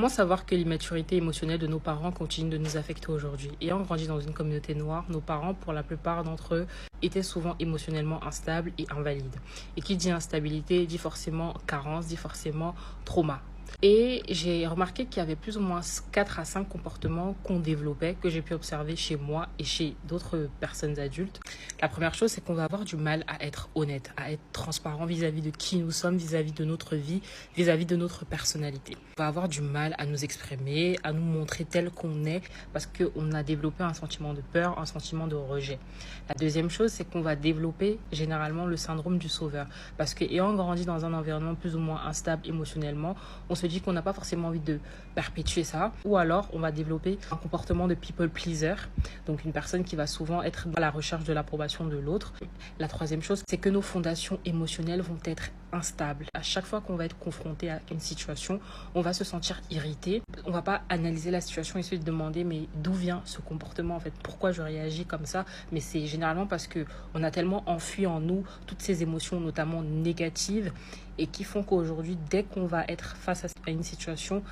Comment savoir que l'immaturité émotionnelle de nos parents continue de nous affecter aujourd'hui? Ayant grandi dans une communauté noire, nos parents, pour la plupart d'entre eux, étaient souvent émotionnellement instables et invalides. Et qui dit instabilité dit forcément carence, dit forcément trauma. Et j'ai remarqué qu'il y avait plus ou moins 4 à 5 comportements qu'on développait, que j'ai pu observer chez moi et chez d'autres personnes adultes. La première chose, c'est qu'on va avoir du mal à être honnête, à être transparent vis-à-vis de qui nous sommes, vis-à-vis de notre vie, vis-à-vis de notre personnalité. On va avoir du mal à nous exprimer, à nous montrer tel qu'on est, parce qu'on a développé un sentiment de peur, un sentiment de rejet. La deuxième chose, c'est qu'on va développer généralement le syndrome du sauveur, parce que ayant grandi dans un environnement plus ou moins instable émotionnellement, on se dit qu'on n'a pas forcément envie de perpétuer ça, ou alors on va développer un comportement de people pleaser, donc une personne qui va souvent être à la recherche de l'approbation de l'autre. La troisième chose, c'est que nos fondations émotionnelles vont être instables. À chaque fois qu'on va être confronté à une situation, on va se sentir irrité. On va pas analyser la situation et se demander mais d'où vient ce comportement en fait, pourquoi je réagis comme ça, mais c'est généralement parce que on a tellement enfui en nous toutes ces émotions, notamment négatives, et qui font qu'aujourd'hui, dès qu'on va être face à une situation,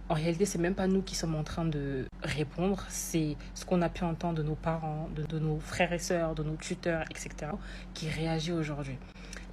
en réalité, c'est même pas nous qui sommes en train de répondre, c'est ce qu'on a pu entendre de nos parents, de nos frères et sœurs, de nos tuteurs, etc., qui réagit aujourd'hui.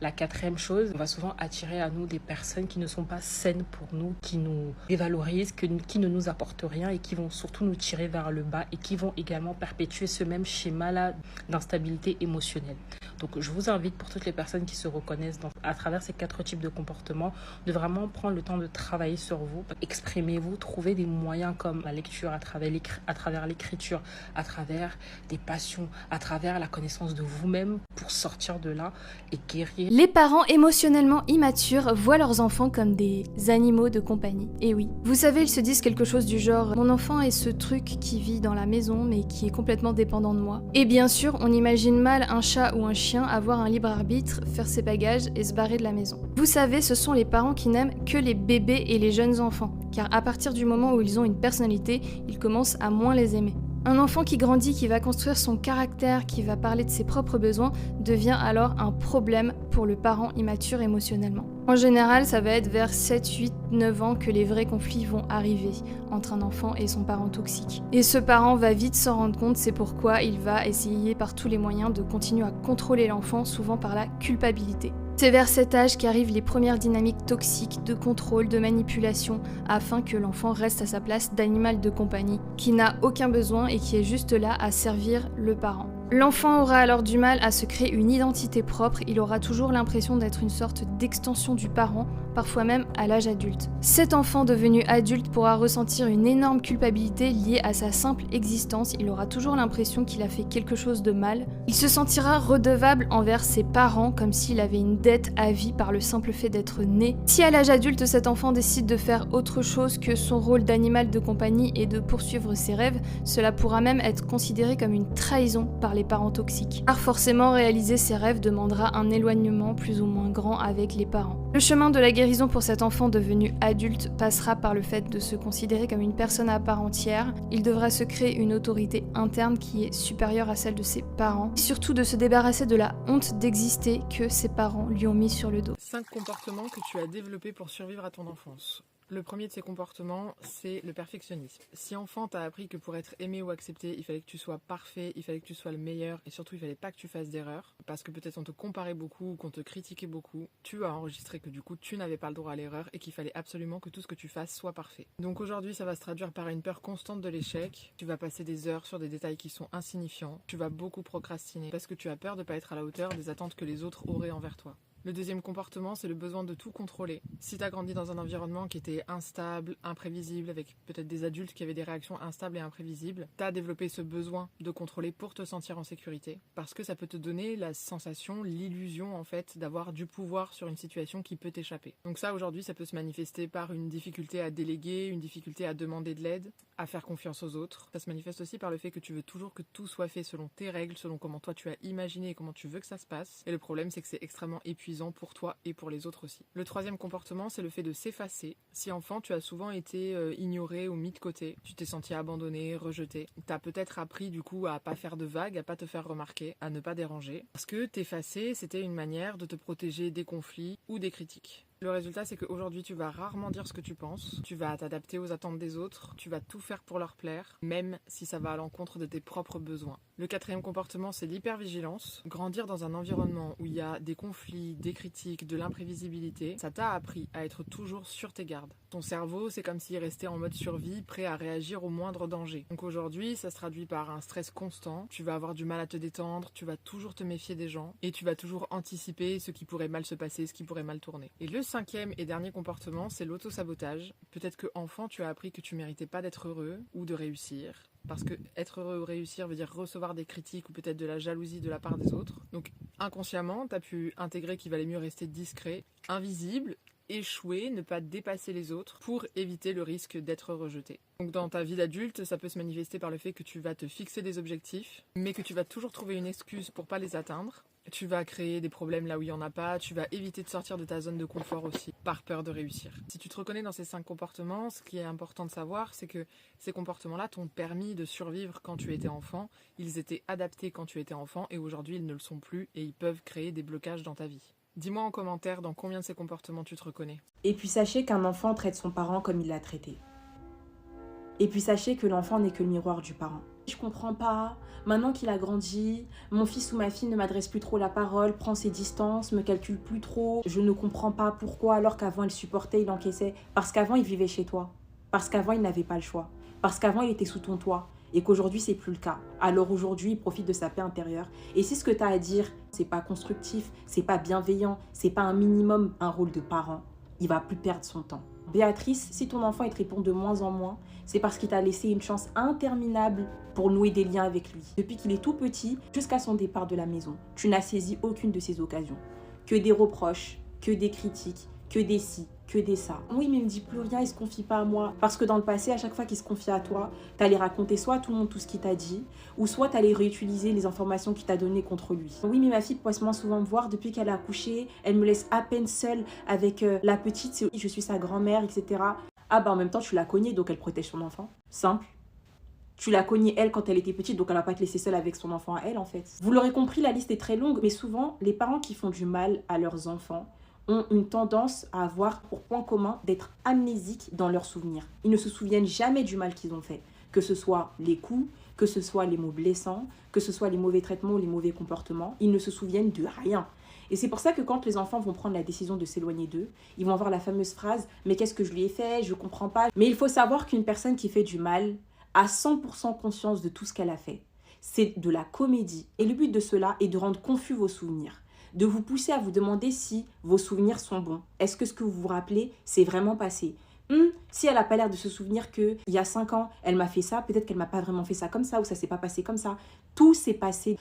La quatrième chose, on va souvent attirer à nous des personnes qui ne sont pas saines pour nous, qui nous dévalorisent, qui ne nous apportent rien et qui vont surtout nous tirer vers le bas et qui vont également perpétuer ce même schéma-là d'instabilité émotionnelle. Donc je vous invite, pour toutes les personnes qui se reconnaissent à travers ces 4 types de comportements, de vraiment prendre le temps de travailler sur vous, exprimez-vous, trouvez des moyens comme la lecture, à travers l'écriture, à travers des passions, à travers la connaissance de vous-même pour sortir de là et guérir. Les parents émotionnellement immatures voient leurs enfants comme des animaux de compagnie. Et oui, vous savez, ils se disent quelque chose du genre « Mon enfant est ce truc qui vit dans la maison mais qui est complètement dépendant de moi ». Et bien sûr, on imagine mal un chat ou un chien avoir un libre arbitre, faire ses bagages et se barrer de la maison. Vous savez, ce sont les parents qui n'aiment que les bébés et les jeunes enfants, car à partir du moment où ils ont une personnalité, ils commencent à moins les aimer. Un enfant qui grandit, qui va construire son caractère, qui va parler de ses propres besoins, devient alors un problème pour le parent immature émotionnellement. En général, ça va être vers 7, 8, 9 ans que les vrais conflits vont arriver entre un enfant et son parent toxique. Et ce parent va vite s'en rendre compte, c'est pourquoi il va essayer par tous les moyens de continuer à contrôler l'enfant, souvent par la culpabilité. C'est vers cet âge qu'arrivent les premières dynamiques toxiques de contrôle, de manipulation, afin que l'enfant reste à sa place d'animal de compagnie, qui n'a aucun besoin et qui est juste là à servir le parent. L'enfant aura alors du mal à se créer une identité propre, il aura toujours l'impression d'être une sorte d'extension du parent, parfois même à l'âge adulte. Cet enfant devenu adulte pourra ressentir une énorme culpabilité liée à sa simple existence, il aura toujours l'impression qu'il a fait quelque chose de mal. Il se sentira redevable envers ses parents comme s'il avait une dette à vie par le simple fait d'être né. Si à l'âge adulte cet enfant décide de faire autre chose que son rôle d'animal de compagnie et de poursuivre ses rêves, cela pourra même être considéré comme une trahison par les parents toxiques. Car forcément, réaliser ses rêves demandera un éloignement plus ou moins grand avec les parents. Le chemin de la guérison pour cet enfant devenu adulte passera par le fait de se considérer comme une personne à part entière. Il devra se créer une autorité interne qui est supérieure à celle de ses parents. Et surtout de se débarrasser de la honte d'exister que ses parents lui ont mis sur le dos. 5 comportements que tu as développés pour survivre à ton enfance. Le premier de ces comportements, c'est le perfectionnisme. Si enfant, t'as appris que pour être aimé ou accepté, il fallait que tu sois parfait, il fallait que tu sois le meilleur, et surtout il fallait pas que tu fasses d'erreur, parce que peut-être on te comparait beaucoup ou qu'on te critiquait beaucoup, tu as enregistré que du coup tu n'avais pas le droit à l'erreur et qu'il fallait absolument que tout ce que tu fasses soit parfait. Donc aujourd'hui, ça va se traduire par une peur constante de l'échec. Tu vas passer des heures sur des détails qui sont insignifiants. Tu vas beaucoup procrastiner parce que tu as peur de pas être à la hauteur des attentes que les autres auraient envers toi. Le deuxième comportement, c'est le besoin de tout contrôler. Si tu as grandi dans un environnement qui était instable, imprévisible, avec peut-être des adultes qui avaient des réactions instables et imprévisibles, tu as développé ce besoin de contrôler pour te sentir en sécurité. Parce que ça peut te donner la sensation, l'illusion en fait, d'avoir du pouvoir sur une situation qui peut t'échapper. Donc ça, aujourd'hui, ça peut se manifester par une difficulté à déléguer, une difficulté à demander de l'aide, à faire confiance aux autres. Ça se manifeste aussi par le fait que tu veux toujours que tout soit fait selon tes règles, selon comment toi tu as imaginé et comment tu veux que ça se passe. Et le problème, c'est que c'est extrêmement épuisant pour toi et pour les autres aussi. Le troisième comportement, c'est le fait de s'effacer. Si enfant, tu as souvent été ignoré ou mis de côté, tu t'es senti abandonné, rejeté, t'as peut-être appris du coup à pas faire de vagues, à pas te faire remarquer, à ne pas déranger. Parce que t'effacer, c'était une manière de te protéger des conflits ou des critiques. Le résultat, c'est qu'aujourd'hui, tu vas rarement dire ce que tu penses, tu vas t'adapter aux attentes des autres, tu vas tout faire pour leur plaire, même si ça va à l'encontre de tes propres besoins. Le quatrième comportement, c'est l'hypervigilance. Grandir dans un environnement où il y a des conflits, des critiques, de l'imprévisibilité, ça t'a appris à être toujours sur tes gardes. Ton cerveau, c'est comme s'il restait en mode survie, prêt à réagir au moindre danger. Donc aujourd'hui, ça se traduit par un stress constant, tu vas avoir du mal à te détendre, tu vas toujours te méfier des gens, et tu vas toujours anticiper ce qui pourrait mal se passer, ce qui pourrait mal tourner. Et le cinquième et dernier comportement, c'est l'auto-sabotage. Peut-être que enfant, tu as appris que tu méritais pas d'être heureux ou de réussir. Parce que être heureux ou réussir veut dire recevoir des critiques ou peut-être de la jalousie de la part des autres. Donc inconsciemment, tu as pu intégrer qu'il valait mieux rester discret, invisible, échouer, ne pas dépasser les autres pour éviter le risque d'être rejeté. Donc dans ta vie d'adulte, ça peut se manifester par le fait que tu vas te fixer des objectifs, mais que tu vas toujours trouver une excuse pour pas les atteindre. Tu vas créer des problèmes là où il n'y en a pas, tu vas éviter de sortir de ta zone de confort aussi, par peur de réussir. Si tu te reconnais dans ces 5 comportements, ce qui est important de savoir, c'est que ces comportements-là t'ont permis de survivre quand tu étais enfant, ils étaient adaptés quand tu étais enfant, et aujourd'hui ils ne le sont plus, et ils peuvent créer des blocages dans ta vie. Dis-moi en commentaire dans combien de ces comportements tu te reconnais. Et puis sachez qu'un enfant traite son parent comme il l'a traité. Et puis sachez que l'enfant n'est que le miroir du parent. Je comprends pas, maintenant qu'il a grandi, mon fils ou ma fille ne m'adresse plus trop la parole, prend ses distances, me calcule plus trop. Je ne comprends pas pourquoi alors qu'avant il supportait, il encaissait. Parce qu'avant il vivait chez toi. Parce qu'avant il n'avait pas le choix. Parce qu'avant il était sous ton toit. Et qu'aujourd'hui c'est plus le cas. Alors aujourd'hui il profite de sa paix intérieure. Et si ce que tu as à dire, c'est pas constructif, c'est pas bienveillant, c'est pas un minimum un rôle de parent, il va plus perdre son temps. Béatrice, si ton enfant il te répond de moins en moins, c'est parce qu'il t'a laissé une chance interminable pour nouer des liens avec lui. Depuis qu'il est tout petit jusqu'à son départ de la maison, tu n'as saisi aucune de ces occasions. Que des reproches, que des critiques, que des si, que des ça. Oui, mais il me dit plus rien, il se confie pas à moi. Parce que dans le passé, à chaque fois qu'il se confie à toi, t'allais raconter soit à tout le monde tout ce qu'il t'a dit, ou soit t'allais réutiliser les informations qu'il t'a données contre lui. Oui, mais ma fille passe moins souvent me voir depuis qu'elle a accouché, elle me laisse à peine seule avec la petite, c'est je suis sa grand-mère, etc. Ah bah en même temps, tu l'as cognée, donc elle protège son enfant. Simple. Tu l'as cognée elle quand elle était petite, donc elle va pas te laisser seule avec son enfant à elle en fait. Vous l'aurez compris, la liste est très longue, mais souvent, les parents qui font du mal à leurs enfants ont une tendance à avoir pour point commun d'être amnésiques dans leurs souvenirs. Ils ne se souviennent jamais du mal qu'ils ont fait, que ce soit les coups, que ce soit les mots blessants, que ce soit les mauvais traitements ou les mauvais comportements. Ils ne se souviennent de rien. Et c'est pour ça que quand les enfants vont prendre la décision de s'éloigner d'eux, ils vont avoir la fameuse phrase « mais qu'est-ce que je lui ai fait? Je comprends pas ». Mais il faut savoir qu'une personne qui fait du mal a 100% conscience de tout ce qu'elle a fait. C'est de la comédie. Et le but de cela est de rendre confus vos souvenirs, de vous pousser à vous demander si vos souvenirs sont bons. Est-ce que ce que vous vous rappelez, c'est vraiment passé? Si elle n'a pas l'air de se souvenir qu'il y a 5 ans, elle m'a fait ça, peut-être qu'elle m'a pas vraiment fait ça comme ça, ou ça s'est pas passé comme ça. Tout s'est passé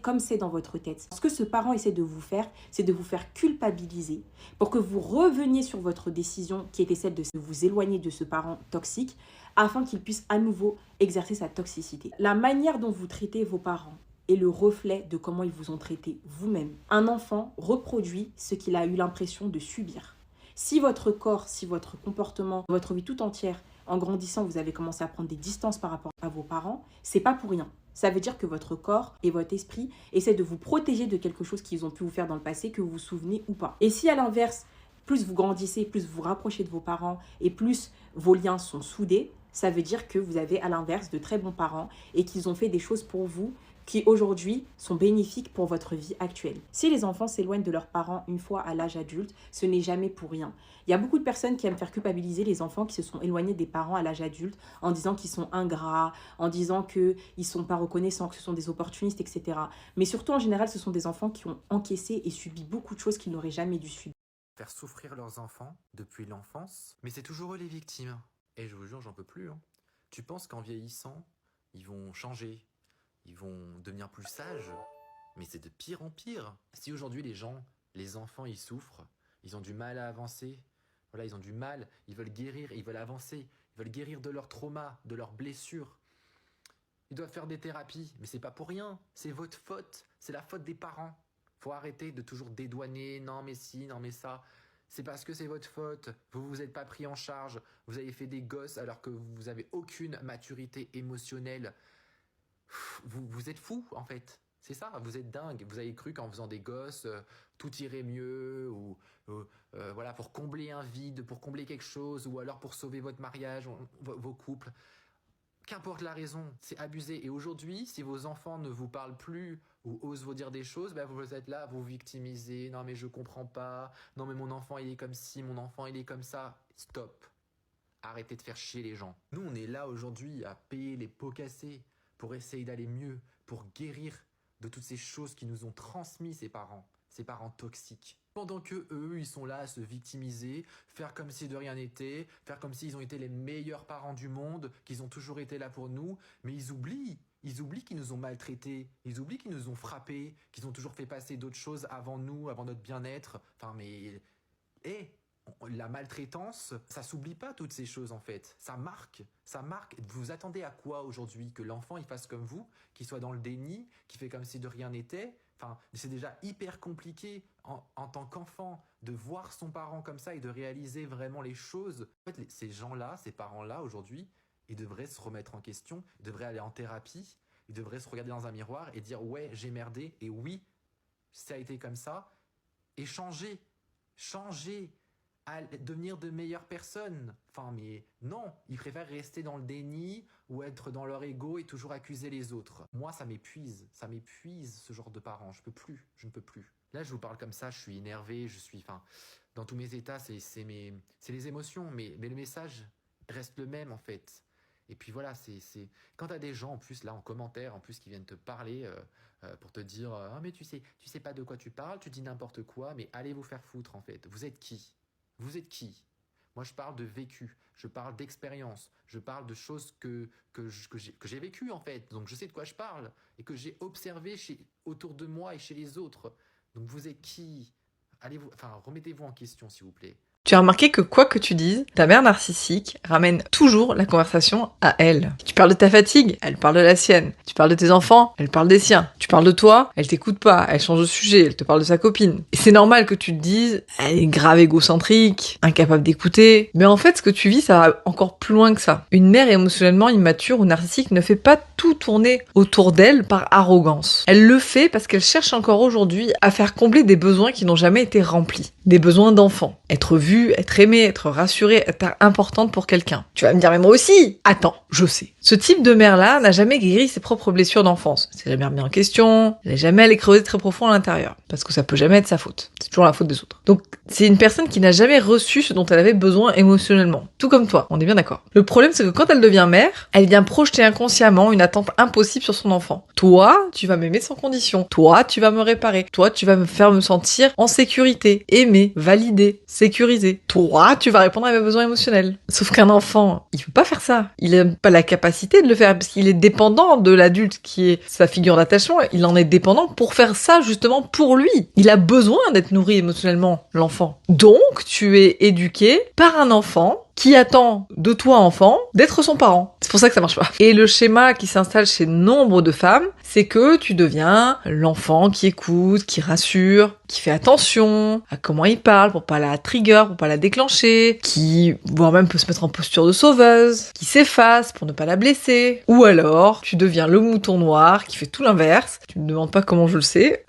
comme c'est dans votre tête. Ce que ce parent essaie de vous faire, c'est de vous faire culpabiliser pour que vous reveniez sur votre décision qui était celle de vous éloigner de ce parent toxique, afin qu'il puisse à nouveau exercer sa toxicité. La manière dont vous traitez vos parents est le reflet de comment ils vous ont traité vous-même. Un enfant reproduit ce qu'il a eu l'impression de subir. Si votre corps, si votre comportement, votre vie tout entière, en grandissant, vous avez commencé à prendre des distances par rapport à vos parents, c'est pas pour rien. Ça veut dire que votre corps et votre esprit essaient de vous protéger de quelque chose qu'ils ont pu vous faire dans le passé, que vous vous souvenez ou pas. Et si à l'inverse, plus vous grandissez, plus vous vous rapprochez de vos parents et plus vos liens sont soudés, ça veut dire que vous avez à l'inverse de très bons parents et qu'ils ont fait des choses pour vous qui aujourd'hui sont bénéfiques pour votre vie actuelle. Si les enfants s'éloignent de leurs parents une fois à l'âge adulte, ce n'est jamais pour rien. Il y a beaucoup de personnes qui aiment faire culpabiliser les enfants qui se sont éloignés des parents à l'âge adulte en disant qu'ils sont ingrats, en disant qu'ils ne sont pas reconnaissants, que ce sont des opportunistes, etc. Mais surtout, en général, ce sont des enfants qui ont encaissé et subi beaucoup de choses qu'ils n'auraient jamais dû subir. Faire souffrir leurs enfants depuis l'enfance, mais c'est toujours eux les victimes. Et je vous jure, j'en peux plus. Tu penses qu'en vieillissant, ils vont changer? Ils vont devenir plus sages, mais c'est de pire en pire. Si aujourd'hui les enfants, ils souffrent, ils ont du mal à avancer, voilà, ils ont du mal, ils veulent guérir, ils veulent avancer, ils veulent guérir de leurs traumas, de leurs blessures. Ils doivent faire des thérapies, mais c'est pas pour rien, c'est votre faute, c'est la faute des parents. Faut arrêter de toujours dédouaner, non mais si, non mais ça. C'est parce que c'est votre faute, vous vous êtes pas pris en charge, vous avez fait des gosses alors que vous avez aucune maturité émotionnelle. Vous êtes fous en fait, C'est ça, vous êtes dingue. Vous avez cru qu'en faisant des gosses, tout irait mieux, ou voilà, pour combler un vide, pour combler quelque chose, ou alors pour sauver votre mariage, vos couples. Qu'importe la raison, c'est abusé. Et aujourd'hui, si vos enfants ne vous parlent plus ou osent vous dire des choses, ben vous êtes là, vous victimisez. Non mais je comprends pas. Non mais mon enfant il est comme ci, mon enfant il est comme ça. Stop. Arrêtez de faire chier les gens. Nous on est là aujourd'hui à payer les pots cassés pour essayer d'aller mieux, pour guérir de toutes ces choses qui nous ont transmis ces parents toxiques. Pendant que eux, ils sont là à se victimiser, faire comme si de rien n'était, faire comme s'ils ont été les meilleurs parents du monde, qu'ils ont toujours été là pour nous, mais ils oublient qu'ils nous ont maltraités, ils oublient qu'ils nous ont frappés, qu'ils ont toujours fait passer d'autres choses avant nous, avant notre bien-être. Enfin, mais... la maltraitance, ça s'oublie pas toutes ces choses en fait. Ça marque. Vous attendez à quoi aujourd'hui? Que l'enfant il fasse comme vous, qu'il soit dans le déni, qu'il fait comme si de rien n'était? Enfin, c'est déjà hyper compliqué en tant qu'enfant de voir son parent comme ça et de réaliser vraiment les choses. En fait, ces gens-là, ces parents-là aujourd'hui, ils devraient se remettre en question, ils devraient aller en thérapie, ils devraient se regarder dans un miroir et dire ouais, j'ai merdé et oui, ça a été comme ça et changer, à devenir de meilleures personnes. Enfin, mais non, ils préfèrent rester dans le déni ou être dans leur ego et toujours accuser les autres. Moi, ça m'épuise ce genre de parents. Je ne peux plus. Là, je vous parle comme ça, je suis énervé, dans tous mes états, c'est les émotions, mais le message reste le même en fait. Et puis voilà, c'est quand t'as des gens en plus là en commentaire, en plus qui viennent te parler pour te dire ah mais tu sais pas de quoi tu parles, tu dis n'importe quoi, mais allez vous faire foutre en fait. Vous êtes qui? Moi, je parle de vécu, je parle d'expérience, je parle de choses que j'ai vécues en fait. Donc, je sais de quoi je parle et que j'ai observé autour de moi et chez les autres. Donc, vous êtes qui? Remettez-vous en question, s'il vous plaît. Tu as remarqué que quoi que tu dises, ta mère narcissique ramène toujours la conversation à elle. Tu parles de ta fatigue, elle parle de la sienne. Tu parles de tes enfants, elle parle des siens. Tu parles de toi, elle t'écoute pas, elle change de sujet, elle te parle de sa copine. Et c'est normal que tu te dises, elle est grave égocentrique, incapable d'écouter. Mais en fait, ce que tu vis, ça va encore plus loin que ça. Une mère émotionnellement immature ou narcissique ne fait pas tout tourner autour d'elle par arrogance. Elle le fait parce qu'elle cherche encore aujourd'hui à faire combler des besoins qui n'ont jamais été remplis. Des besoins d'enfant. Être vue, être aimée, être rassurée, être importante pour quelqu'un. Tu vas me dire, mais moi aussi! Attends, je sais. Ce type de mère-là n'a jamais guéri ses propres blessures d'enfance. Elle s'est jamais remis en question, elle n'est jamais allée creuser très profond à l'intérieur. Parce que ça peut jamais être sa faute. C'est toujours la faute des autres. Donc, c'est une personne qui n'a jamais reçu ce dont elle avait besoin émotionnellement. Tout comme toi, on est bien d'accord. Le problème, c'est que quand elle devient mère, elle vient projeter inconsciemment une attente impossible sur son enfant. Toi, tu vas m'aimer sans condition. Toi, tu vas me réparer. Toi, tu vas me faire me sentir en sécurité, aimé, validé, sécurisé. Toi, tu vas répondre à mes besoins émotionnels. Sauf qu'un enfant, il peut pas faire ça. Il n'a pas la capacité de le faire parce qu'il est dépendant de l'adulte qui est sa figure d'attachement. Il en est dépendant pour faire ça justement pour lui. Il a besoin d'être nourri émotionnellement, l'enfant. Donc, tu es éduqué par un enfant qui attend de toi, enfant, d'être son parent. C'est pour ça que ça marche pas. Et le schéma qui s'installe chez nombre de femmes, c'est que tu deviens l'enfant qui écoute, qui rassure, qui fait attention à comment il parle pour pas la trigger, pour pas la déclencher, qui, voire même peut se mettre en posture de sauveuse, qui s'efface pour ne pas la blesser. Ou alors, tu deviens le mouton noir qui fait tout l'inverse. Tu me demandes pas comment je le sais.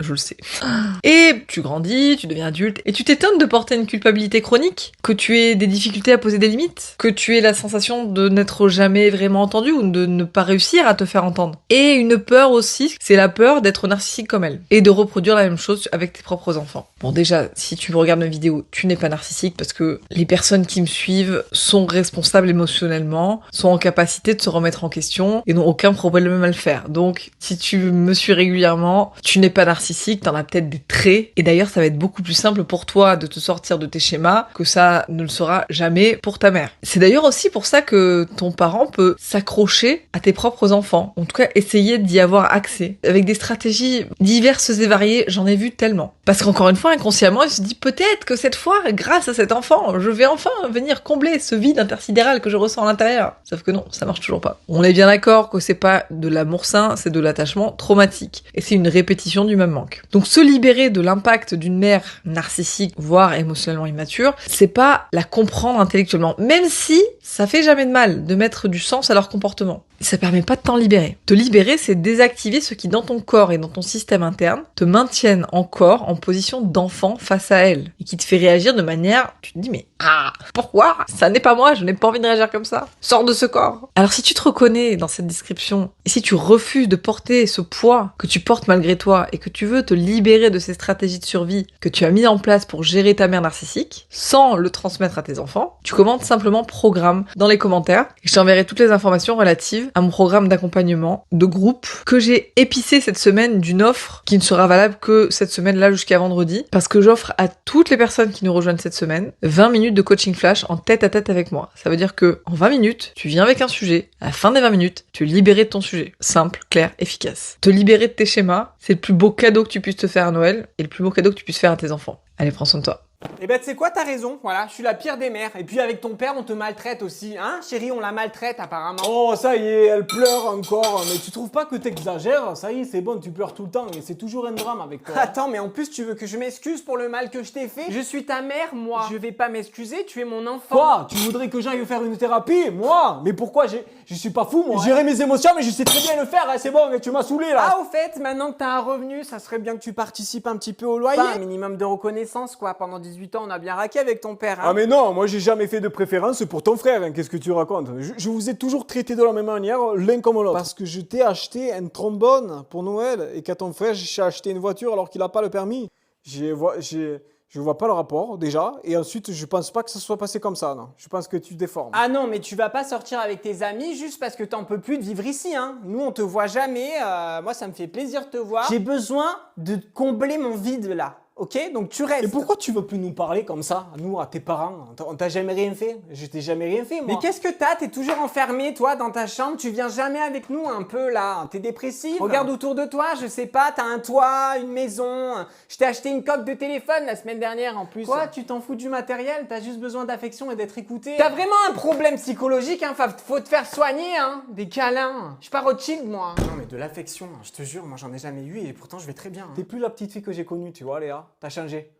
Et tu grandis, tu deviens adulte, et tu t'étonnes de porter une culpabilité chronique, que tu aies des difficultés à poser des limites, que tu aies la sensation de n'être jamais vraiment entendu ou de ne pas réussir à te faire entendre. Et une peur aussi, c'est la peur d'être narcissique comme elle, et de reproduire la même chose avec tes propres enfants. Bon, déjà, si tu regardes mes vidéos, tu n'es pas narcissique parce que les personnes qui me suivent sont responsables émotionnellement, sont en capacité de se remettre en question et n'ont aucun problème à le faire. Donc, si tu me suis régulièrement, tu n'es pas narcissique, t'en as peut-être des traits, et d'ailleurs, ça va être beaucoup plus simple pour toi de te sortir de tes schémas que ça ne le sera jamais pour ta mère. C'est d'ailleurs aussi pour ça que ton parent peut s'accrocher à tes propres enfants, en tout cas essayer d'y avoir accès, avec des stratégies diverses et variées, j'en ai vu tellement. Parce qu'encore une fois, inconsciemment, il se dit peut-être que cette fois, grâce à cet enfant, je vais enfin venir combler ce vide intersidéral que je ressens à l'intérieur. Sauf que non, ça marche toujours pas. On est bien d'accord que c'est pas de l'amour sain, c'est de l'attachement traumatique. Et c'est une répétition du même manque. Donc se libérer de l'impact d'une mère narcissique, voire émotionnellement immature, c'est pas la comprendre intellectuellement. Même si ça fait jamais de mal de mettre du sens à leur comportement. Ça permet pas de t'en libérer. Te libérer, c'est désactiver ce qui, dans ton corps et dans ton système interne, te maintiennent encore en position d'enfant face à elle. Et qui te fait réagir de manière, tu te dis, mais pourquoi? Ça n'est pas moi, je n'ai pas envie de réagir comme ça. Sors de ce corps. Alors si tu te reconnais dans cette description, et si tu refuses de porter ce poids que tu portes malgré toi, et que tu veux te libérer de ces stratégies de survie que tu as mis en place pour gérer ta mère narcissique, sans le transmettre à tes enfants, tu commandes simplement programme dans les commentaires, et je t'enverrai toutes les informations relatives à mon programme d'accompagnement de groupe que j'ai épicé cette semaine d'une offre qui ne sera valable que cette semaine-là jusqu'à vendredi, parce que j'offre à toutes les personnes qui nous rejoignent cette semaine 20 minutes de coaching flash en tête à tête avec moi. Ça veut dire que en 20 minutes, tu viens avec un sujet, à la fin des 20 minutes, tu es libéré de ton sujet. Simple, clair, efficace. Te libérer de tes schémas, c'est le plus beau cadeau que tu puisses te faire à Noël et le plus beau cadeau que tu puisses faire à tes enfants. Allez, prends soin de toi. Eh ben, tu sais quoi, t'as raison, voilà, je suis la pire des mères. Et puis avec ton père, on te maltraite aussi, hein, chérie, on la maltraite apparemment. Oh, ça y est, elle pleure encore. Mais tu trouves pas que t'exagères? Ça y est, c'est bon, tu pleures tout le temps et c'est toujours un drame avec toi. Attends, mais en plus, tu veux que je m'excuse pour le mal que je t'ai fait? Je suis ta mère, moi. Je vais pas m'excuser, tu es mon enfant. Quoi? Tu voudrais que j'aille faire une thérapie? Moi? Mais pourquoi? Je suis pas fou, moi. Gérer mes émotions, mais je sais très bien le faire, hein, c'est bon, tu m'as saoulé là. Ah, au fait, maintenant que t'as un revenu, ça serait bien que tu participes un petit peu au loyer. Pas un minimum de reconnaissance, quoi. Pendant 18 ans, on a bien raqué avec ton père, hein. Ah mais non, moi j'ai jamais fait de préférence pour ton frère, hein. Qu'est-ce que tu racontes? Je vous ai toujours traité de la même manière, l'un comme l'autre. Parce que je t'ai acheté un trombone pour Noël et qu'à ton frère j'ai acheté une voiture alors qu'il a pas le permis. Je vois pas le rapport déjà, et ensuite je pense pas que ça soit passé comme ça, non. Je pense que tu déformes. Ah non, mais tu vas pas sortir avec tes amis juste parce que t'en peux plus de vivre ici, hein. Nous, on te voit jamais, moi ça me fait plaisir de te voir. J'ai besoin de combler mon vide là. Ok, donc tu restes. Et pourquoi tu veux plus nous parler comme ça, à nous, à tes parents? On t'a jamais rien fait? Je t'ai jamais rien fait, moi. Mais qu'est-ce que t'as? T'es toujours enfermé, toi, dans ta chambre. Tu viens jamais avec nous, un peu, là. T'es dépressif. Regarde autour de toi, je sais pas. T'as un toit, une maison. Je t'ai acheté une coque de téléphone la semaine dernière, en plus. Quoi? Tu t'en fous du matériel? T'as juste besoin d'affection et d'être écouté. T'as vraiment un problème psychologique, hein. Faut te faire soigner, hein. Des câlins. Je suis pas Rothschild, moi. Non, mais de l'affection, je te jure, moi, j'en ai jamais eu et pourtant, je vais très bien, hein. T'es plus la petite fille que j'ai connue, tu vois, Léa. T'as changé.